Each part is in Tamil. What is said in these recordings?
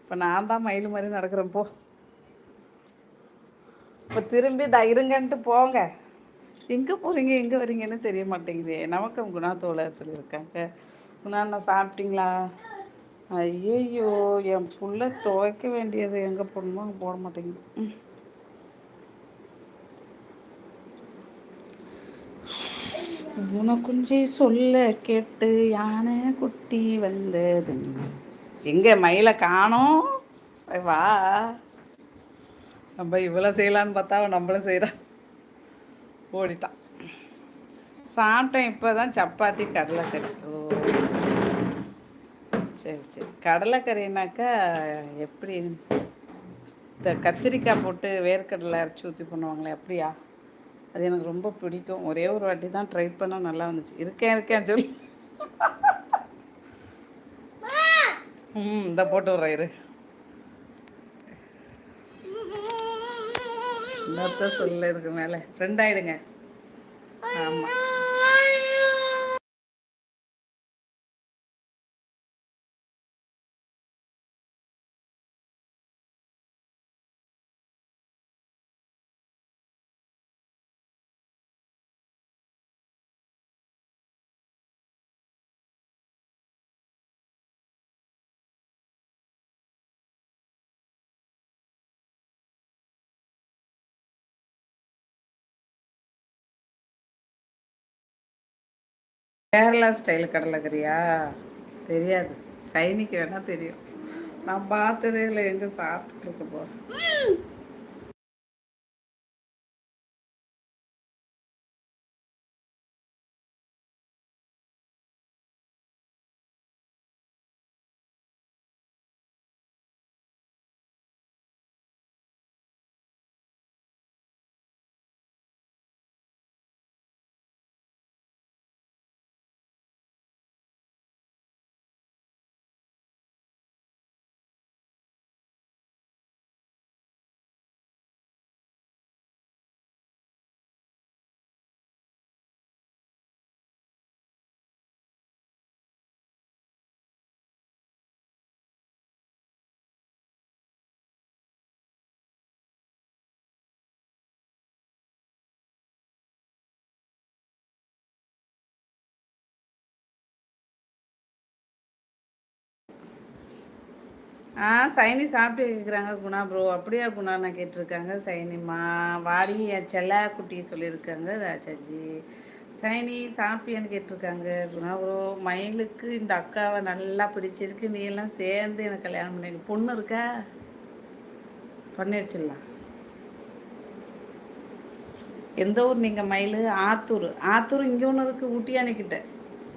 இப்போ நான் தான் மயில் மாதிரி நடக்கிறேன் போ. இப்போ திரும்பி இருங்கன்ட்டு போங்க. எங்கே போகிறீங்க எங்கே வரீங்கன்னு தெரிய மாட்டேங்குது. நமக்கும் குணா தோழர் சொல்லியிருக்காங்க. குணா சாப்பிட்டீங்களா? ஐயோ என் புள்ள துவைக்க வேண்டியது எங்கே போடணுமோ அங்கே போட மாட்டேங்குது. குஞ்சி சொல்ல கேட்டு யானை குட்டி வந்தது. எங்கே மயிலை காணோம்? வா, நம்ம இவ்வளோ செய்யலான்னு பார்த்தா அவன் நம்மளும் செய்கிறான். ஓடிட்டான். சாப்பிட்டேன் இப்போ தான் சப்பாத்தி கடலைக்கறி. ஓ சரி சரி. கடலைக்கறினாக்கா எப்படி இந்த கத்திரிக்காய் போட்டு வேர்க்கடலை அரைச்சி ஊற்றி பண்ணுவாங்களே அப்படியா? அது எனக்கு ரொம்ப பிடிக்கும். ஒரே ஒரு வாட்டி தான் ட்ரை பண்ண நல்லா வந்துச்சு. இருக்கேன் சொல்லி. இந்த போட்டு விட்றேன் இரு. இன்னொருத்த சொல்ல இதுக்கு மேலே ஃப்ரெண்ட் ஆகிடுங்க. ஆமாம். கேரளா ஸ்டைல் கடலைக்கறியா? தெரியாது. சைனிக்கு வேணால் தெரியும். நான் பார்த்ததே இல்லை. எங்கே சாப்பிட்டுருக்க போகிறேன். சைனி சாப்பிட்டு கேட்குறாங்க குணா ப்ரோ. அப்படியா குணாண்ணா கேட்டிருக்காங்க. சைனிம்மா வாடி என் செல்ல குட்டி சொல்லியிருக்காங்க ராஜாஜி. சைனி சாப்பிட்டியான்னு கேட்டிருக்காங்க குணா ப்ரோ. மயிலுக்கு இந்த அக்காவை நல்லா பிடிச்சிருக்கு. நீ எல்லாம் சேர்ந்து எனக்கு கல்யாணம் பண்ணி பொண்ணு இருக்கா? பண்ணி வச்சிடலாம். எந்த ஊர் நீங்கள் மயில்? ஆத்தூர். ஆத்தூர் இங்கே ஒன்று இருக்குது ஊட்டியானிக்கிட்ட.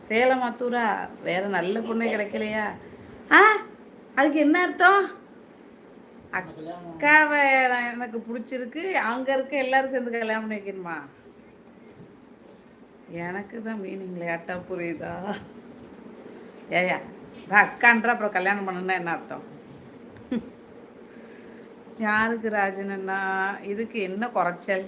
சேலம் ஆத்தூரா? வேறு நல்ல பொண்ணே கிடைக்கலையா? அதுக்கு என்ன அர்த்தம்? அக்காவை எனக்கு பிடிச்சிருக்கு, அங்கே இருக்க எல்லாரும் சேர்ந்து கல்யாணம் பண்ணி வைக்கணுமா? எனக்கு தான் மீனிங் லேட்டா புரியுதா? ஏயா அக்கான்ற அப்புறம் கல்யாணம் பண்ணணுன்னா என்ன அர்த்தம்? யாருக்கு ராஜனண்ணா? இதுக்கு என்ன குறைச்சல்?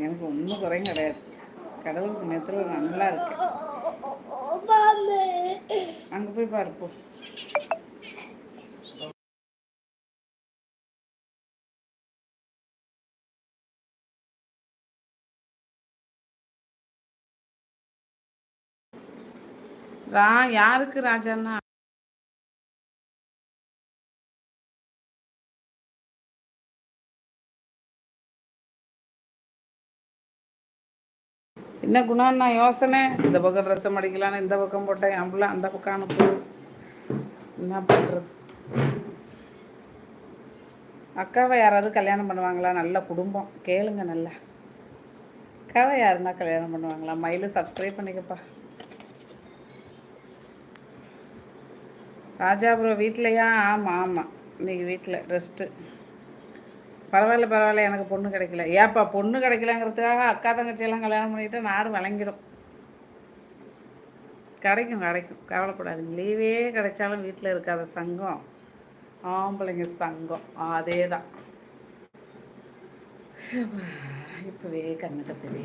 எனக்கு ஒன்றும் குறையும் கிடையாது. கடவுள் புண்ணியத்தில் நல்லா இருக்கு. அங்கே போய் பாருப்போ. யாருக்கு ராஜாண்ணா? என்ன குணாண்ணா யோசனை? இந்த பக்கம் ட்ரெஸ்ஸை மடிக்கலான்னு இந்த பக்கம் போட்டேன். அம்பளை அந்த பக்கம் அனுப்பு. என்ன பண்ணுறது? அக்காவை யாராவது கல்யாணம் பண்ணுவாங்களா? நல்ல குடும்பம் கேளுங்க. நல்லா அக்காவை யாருன்னா கல்யாணம் பண்ணுவாங்களா? மயில் சப்ஸ்கிரைப் பண்ணிக்கப்பா. ராஜா ப்ரோ வீட்லையா? ஆமாம் ஆமாம், இன்றைக்கி வீட்டில் ரெஸ்ட்டு. பரவாயில்ல எனக்கு பொண்ணு கிடைக்கல. ஏப்பா பொண்ணு கிடைக்கலங்கிறதுக்காக அக்கா தங்கச்சியெல்லாம் கல்யாணம் பண்ணிவிட்டு நாடு வழங்கிடும். கிடைக்கும் கவலைப்படாதுங்க. லீவே கிடைச்சாலும் வீட்டில் இருக்காத சங்கம் ஆம்பளைங்க சங்கம். அதே தான். இப்போவே கண்ணு கத்துதே.